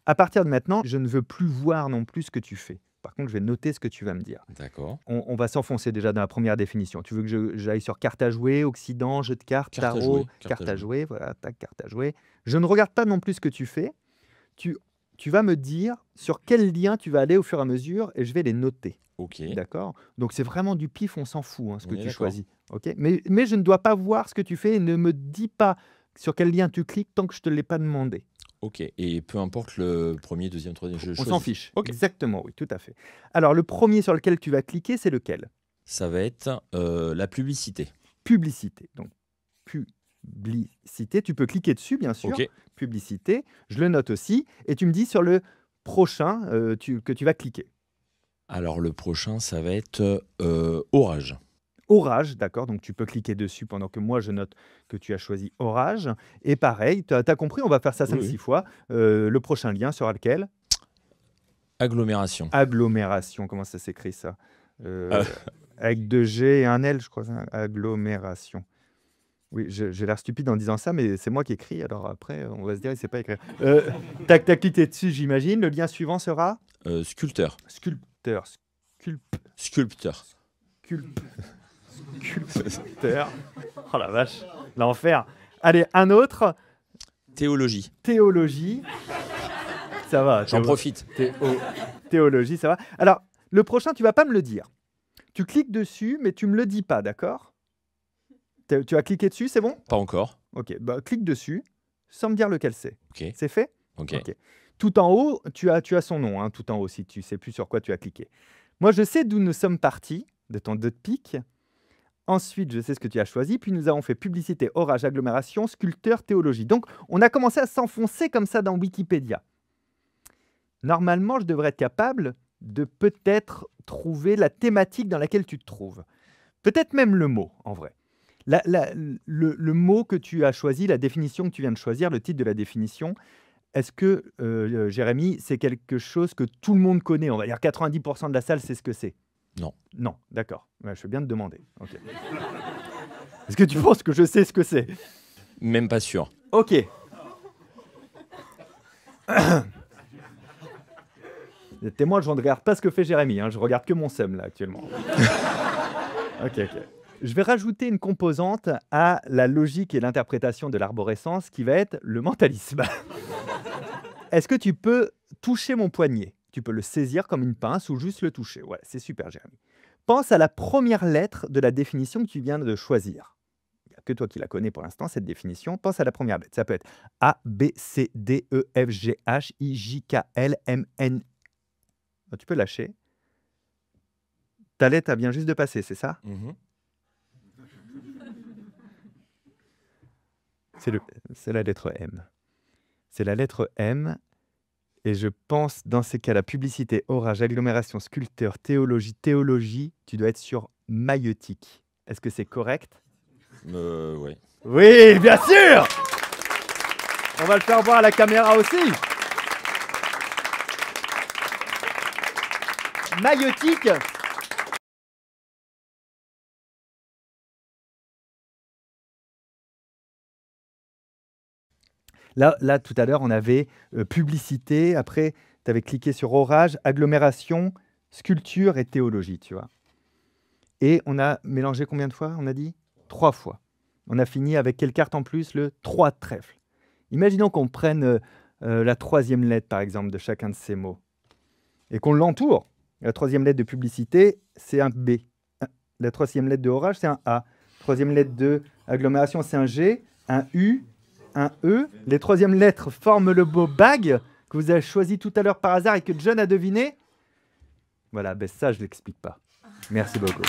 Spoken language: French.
À partir de maintenant, je ne veux plus voir non plus ce que tu fais. Par contre, je vais noter ce que tu vas me dire. D'accord. On va s'enfoncer déjà dans la première définition. Tu veux que j'aille sur carte à jouer, Occident, jeu de cartes, Carte à tarot, jouer. carte à jouer, voilà, tac, carte à jouer. Je ne regarde pas non plus ce que tu fais. Tu vas me dire sur quel lien tu vas aller au fur et à mesure et je vais les noter. Ok. D'accord? Donc c'est vraiment du pif, on s'en fout, hein, ce On que est tu d'accord. choisis. Ok? Mais je ne dois pas voir ce que tu fais et ne me dis pas sur quel lien tu cliques tant que je ne te l'ai pas demandé. Ok. Et peu importe le premier, deuxième, troisième, je On s'en choisis. fiche. Ok. Exactement, oui, tout à fait. Alors le premier sur lequel tu vas cliquer, c'est lequel? Ça va être la publicité. Publicité. Donc publicité, tu peux cliquer dessus, bien sûr. Ok. Publicité, je le note aussi. Et tu me dis sur le prochain que tu vas cliquer. Alors le prochain, ça va être orage. Orage, d'accord, donc tu peux cliquer dessus pendant que moi je note que tu as choisi orage. Et pareil, tu as compris, on va faire ça Oui, 5-6 oui. fois. Le prochain lien sera lequel? Agglomération. Agglomération, comment ça s'écrit ça? Avec 2 G et un L, je crois. Agglomération. Oui, j'ai l'air stupide en disant ça, mais c'est moi qui écris, alors après, on va se dire, il ne sait pas écrire. T'as cliqué dessus, j'imagine. Le lien suivant sera Sculpteur. sculpteur. Sculpteur. Sculpteur. Oh la vache, l'enfer. Allez, un autre. Théologie. Théologie. Ça va. J'en profite. Théologie, ça va. Alors, le prochain, tu vas pas me le dire. Tu cliques dessus, mais tu me le dis pas, d'accord? Tu as cliqué dessus, c'est bon? Pas encore. Ok, bah, clique dessus, sans me dire lequel c'est. Ok. C'est fait? Ok. Ok. Tout en haut, tu as son nom, hein, tout en haut, si tu sais plus sur quoi tu as cliqué. Moi, je sais d'où nous sommes partis, de ton 2 de pique. Ensuite, je sais ce que tu as choisi. Puis, nous avons fait publicité, orage, agglomération, sculpteur, théologie. Donc, on a commencé à s'enfoncer comme ça dans Wikipédia. Normalement, je devrais être capable de peut-être trouver la thématique dans laquelle tu te trouves. Peut-être même le mot, en vrai. Le mot que tu as choisi, la définition que tu viens de choisir, le titre de la définition, est-ce que, Jérémy, c'est quelque chose que tout le monde connaît? On va dire 90% de la salle sait ce que c'est. Non. Non, d'accord. Ouais, je fais bien de demander. Okay. Est-ce que tu penses que je sais ce que c'est? Même pas sûr. Ok. Témoin, je ne regarde pas ce que fait Jérémy. Hein, je regarde que mon seum, là, actuellement. Ok. Je vais rajouter une composante à la logique et l'interprétation de l'arborescence qui va être le mentalisme. Est-ce que tu peux toucher mon poignet? Tu peux le saisir comme une pince ou juste le toucher. Ouais, c'est super, Jérémy. Pense à la première lettre de la définition que tu viens de choisir. Il n'y a que toi qui la connais pour l'instant, cette définition. Pense à la première lettre. Ça peut être A, B, C, D, E, F, G, H, I, J, K, L, M, N. Tu peux lâcher. Ta lettre vient juste de passer, c'est ça? C'est la lettre M. C'est la lettre M. Et je pense, dans ces cas-là, publicité, orage, agglomération, sculpteur, théologie, tu dois être sur maïeutique. Est-ce que c'est correct? Ouais. Oui, bien sûr! On va le faire voir à la caméra aussi. Maïeutique. Là, tout à l'heure, on avait publicité. Après, tu avais cliqué sur orage, agglomération, sculpture et théologie, tu vois. Et on a mélangé combien de fois, on a dit? 3 fois. On a fini avec quelle carte en plus? Le 3 de trèfle. Imaginons qu'on prenne la 3e lettre, par exemple, de chacun de ces mots. Et qu'on l'entoure. La 3e lettre de publicité, c'est un B. La 3e lettre de orage, c'est un A. 3e lettre de agglomération, c'est un G, un U, un E. Les 3e lettres forment le mot bag que vous avez choisi tout à l'heure par hasard et que John a deviné. Voilà, ben ça, je ne l'explique pas. Merci beaucoup.